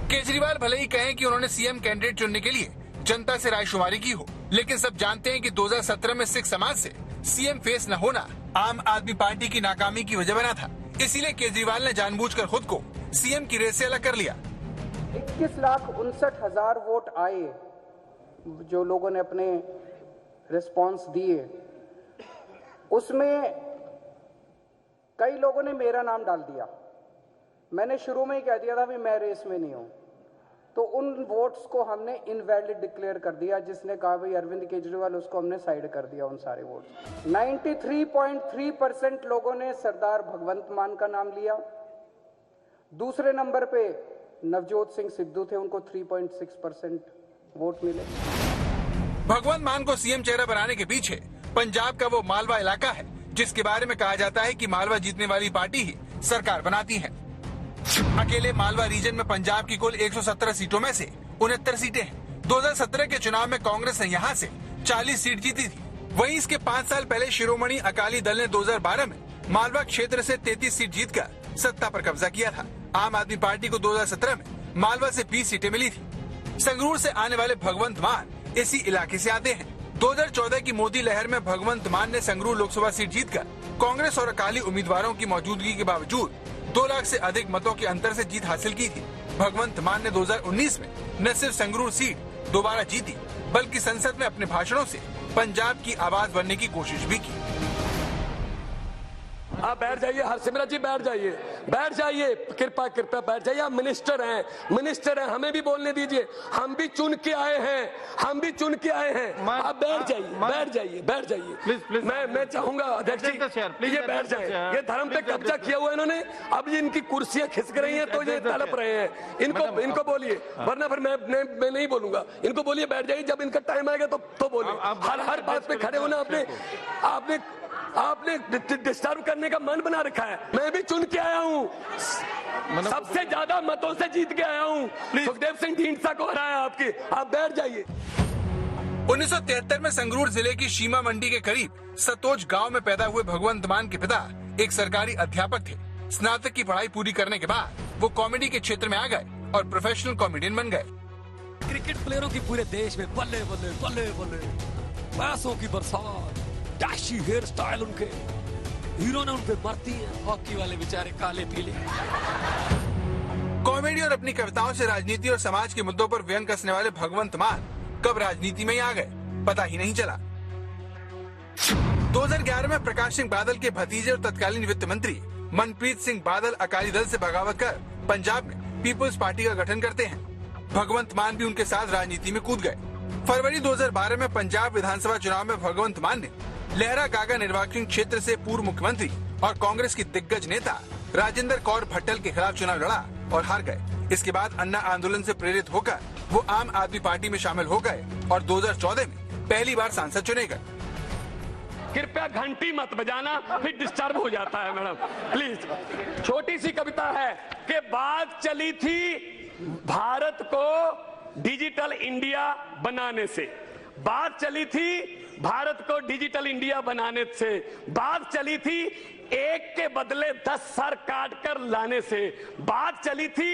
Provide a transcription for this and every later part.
केजरीवाल भले ही कहें कि उन्होंने सीएम कैंडिडेट चुनने के लिए जनता से रायशुमारी की हो, लेकिन सब जानते हैं कि 2017 में सिख समाज से सीएम फेस न होना आम आदमी पार्टी की नाकामी की वजह बना था। इसीलिए केजरीवाल ने जानबूझकर खुद को सीएम की रेस से अलग कर लिया। 21,59,000 वोट आए, जो लोगों ने अपने रिस्पांस दिए, उसमें कई लोगों ने मेरा नाम डाल दिया। मैंने शुरू में ही कह दिया था भी मैं रेस में नहीं हूं, तो उन वोट्स को हमने इनवैलिड डिक्लेयर कर दिया। जिसने कहा भाई अरविंद केजरीवाल, उसको हमने साइड कर दिया उन सारे वोट्स। 93.3% लोगों ने सरदार भगवंत मान का नाम लिया। दूसरे नंबर पे नवजोत सिंह सिद्धू थे, उनको 3.6% वोट मिले। भगवंत मान को सीएम चेहरा बनाने के पीछे पंजाब का वो मालवा इलाका है जिसके बारे में कहा जाता है कि मालवा जीतने वाली पार्टी ही सरकार बनाती है। अकेले मालवा रीजन में पंजाब की कुल 117 सीटों में से 69 सीटें हैं। 2017 के चुनाव में कांग्रेस ने यहाँ से 40 सीट जीती थी। वहीं इसके 5 साल पहले शिरोमणि अकाली दल ने 2012 में मालवा क्षेत्र से 33 सीट जीतकर सत्ता पर कब्जा किया था। आम आदमी पार्टी को 2017 में मालवा से 20 सीटें मिली थी। संगरूर से आने वाले भगवंत मान इसी इलाके से आते हैं। 2014 की मोदी लहर में भगवंत मान ने संगरूर लोकसभा सीट जीतकर कांग्रेस और अकाली उम्मीदवारों की मौजूदगी के बावजूद 2 लाख से अधिक मतों के अंतर से जीत हासिल की थी। भगवंत मान ने 2019 में न सिर्फ संगरूर सीट दोबारा जीती, बल्कि संसद में अपने भाषणों से पंजाब की आवाज बनने की कोशिश भी की। आप बैठ जाइए, हरसिमरत जी बैठ जाइए, बैठ जाइए, कृपा बैठ जाइए। आप मिनिस्टर हैं, हमें भी बोलने दीजिए। हम भी चुन के आए हैं, आप बैठ जाइए। मैं चाहूंगा अध्यक्ष जी ये बैठ जाए। ये धर्म पे कब्जा किया हुआ इन्होंने, अब ये इनकी कुर्सियां खिसक रही हैं तो ये तड़प रहे हैं। इनको बोलिए, वरना फिर मैं नहीं बोलूंगा। इनको बोलिए बैठ जाइए, जब इनका टाइम आएगा तो बोलिए। हर बात पे खड़े होना आपने डिस्टर्ब करने का मन बना रखा है। मैं भी चुन के आया हूँ, सबसे ज्यादा मतों से जीत के आया हूँ। सुखदेव सिंह ढींढसा को हराया आपकी। आप बैठ जाइए। 1973 में संगरूर जिले की शीमा मंडी के करीब सतोज गांव में पैदा हुए भगवंत मान के पिता एक सरकारी अध्यापक थे। स्नातक की पढ़ाई पूरी करने के बाद वो कॉमेडी के क्षेत्र में आ गए और प्रोफेशनल कॉमेडियन बन गए। क्रिकेट प्लेयरों की पूरे देश में बल्ले बल्ले बल्ले बल्ले, पैसों की बरसात, डैशी हेयर स्टाइल, उनके हीरो ने उनपे मरती है। हॉकी वाले बेचारे काले पीले। कॉमेडी और अपनी कविताओं से राजनीति और समाज के मुद्दों पर व्यंग कसने वाले भगवंत मान कब राजनीति में ही आ गए पता ही नहीं चला। 2011 में प्रकाश सिंह बादल के भतीजे और तत्कालीन वित्त मंत्री मनप्रीत सिंह बादल अकाली दल से बगावत कर पंजाब में पीपुल्स पार्टी का गठन करते हैं। भगवंत मान भी उनके साथ राजनीति में कूद गए। फरवरी 2012 में पंजाब विधानसभा चुनाव में भगवंत मान ने लहरा गागा निर्वाचन क्षेत्र से पूर्व मुख्यमंत्री और कांग्रेस की दिग्गज नेता राजेंद्र कौर भट्टल के खिलाफ चुनाव लड़ा और हार गए। इसके बाद अन्ना आंदोलन से प्रेरित होकर वो आम आदमी पार्टी में शामिल हो गए और 2014 में पहली बार सांसद चुने गए। कृपया घंटी मत बजाना, फिर डिस्टर्ब हो जाता है मैडम, प्लीज। छोटी सी कविता है कि बात चली थी भारत को डिजिटल इंडिया बनाने से, बात चली थी भारत को डिजिटल इंडिया बनाने से, बात चली थी एक के बदले 10 सर काट कर लाने से, बात चली थी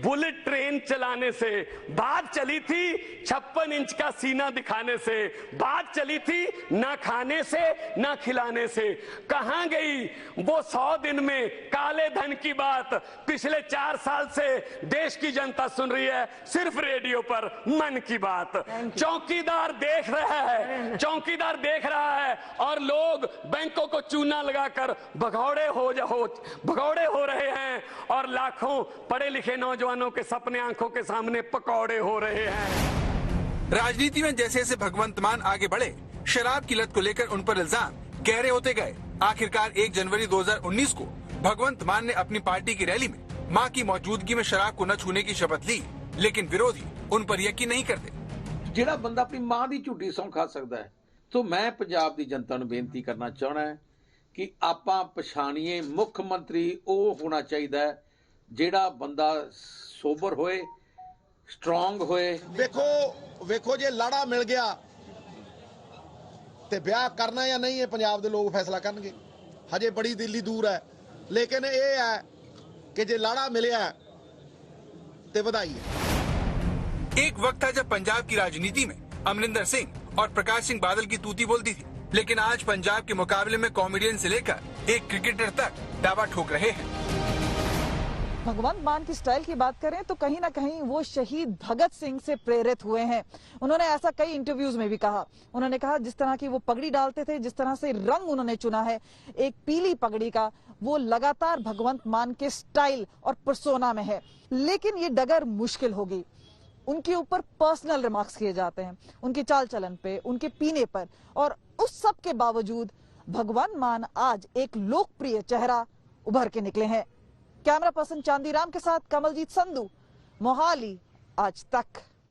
बुलेट ट्रेन चलाने से, बात चली थी 56 इंच का सीना दिखाने से, बात चली थी ना खाने से ना खिलाने से। कहां गई वो 100 दिन में काले धन की बात? पिछले 4 साल से देश की जनता सुन रही है सिर्फ रेडियो पर मन की बात। चौकीदार देख रहा है और लोग बैंकों को चूना लगाकर भगौड़े हो रहे हैं और लाखों पढ़े लिखे नौजवानों के सपने आंखों के सामने पकौड़े हो रहे हैं। राजनीति में जैसे जैसे भगवंत मान आगे बढ़े, शराब की लत को लेकर उन पर इल्जाम गहरे होते गए। आखिरकार 1 जनवरी 2019 को भगवंत मान ने अपनी पार्टी की रैली में मां की मौजूदगी में शराब को न छूने की शपथ ली, लेकिन विरोधी उन पर यकीन नहीं करते। ਜਿਹੜਾ ਬੰਦਾ ਆਪਣੀ ਮਾਂ ਦੀ ਝੂਠੀ ਸਹੁੰ ਖਾ ਸਕਦਾ ਹੈ, तो मैं पंजाब की जनता ਨੂੰ ਬੇਨਤੀ ਕਰਨਾ ਚਾਹਣਾ ਹੈ कि ਆਪਾਂ ਪਛਾਣੀਏ ਮੁੱਖ ਮੰਤਰੀ ਉਹ ਹੋਣਾ ਚਾਹੀਦਾ ਹੈ ਜਿਹੜਾ ਬੰਦਾ ਸੋਬਰ ਹੋਏ, ਸਟਰੋਂਗ ਹੋਏ। ਵੇਖੋ ਜੇ ਲਾੜਾ ਮਿਲ ਗਿਆ ਤੇ ਵਿਆਹ ਕਰਨਾ ਜਾਂ ਨਹੀਂ ਇਹ ਪੰਜਾਬ ਦੇ ਲੋਕ ਫੈਸਲਾ ਕਰਨਗੇ। ਹਜੇ ਬੜੀ ਦਿੱਲੀ ਦੂਰ ਹੈ, ਲੇਕਿਨ ਇਹ ਹੈ ਕਿ ਜੇ ਲਾੜਾ ਮਿਲਿਆ ਤੇ ਵਧਾਈ ਹੈ। एक वक्त था जब पंजाब की राजनीति में अमरिंदर सिंह और प्रकाश सिंह बादल की तूती बोलती थी, लेकिन आज पंजाब के मुकाबले में कॉमेडियन से लेकर एक क्रिकेटर तक दावा ठोक रहे हैं। भगवंत मान की स्टाइल की बात करें तो कहीं ना कहीं वो शहीद भगत सिंह से प्रेरित हुए हैं। उन्होंने ऐसा कई इंटरव्यूज में भी कहा। उन्होंने कहा जिस तरह की वो पगड़ी डालते थे, जिस तरह से रंग उन्होंने चुना है एक पीली पगड़ी का, वो लगातार भगवंत मान के स्टाइल और पर्सोना में है। लेकिन ये डगर मुश्किल होगी। उनके ऊपर पर्सनल रिमार्क्स किए जाते हैं, उनके चाल चलन पे, उनके पीने पर, और उस सब के बावजूद भगवंत मान आज एक लोकप्रिय चेहरा उभर के निकले हैं। कैमरा पर्सन चांदीराम के साथ कमलजीत संधू, मोहाली आज तक।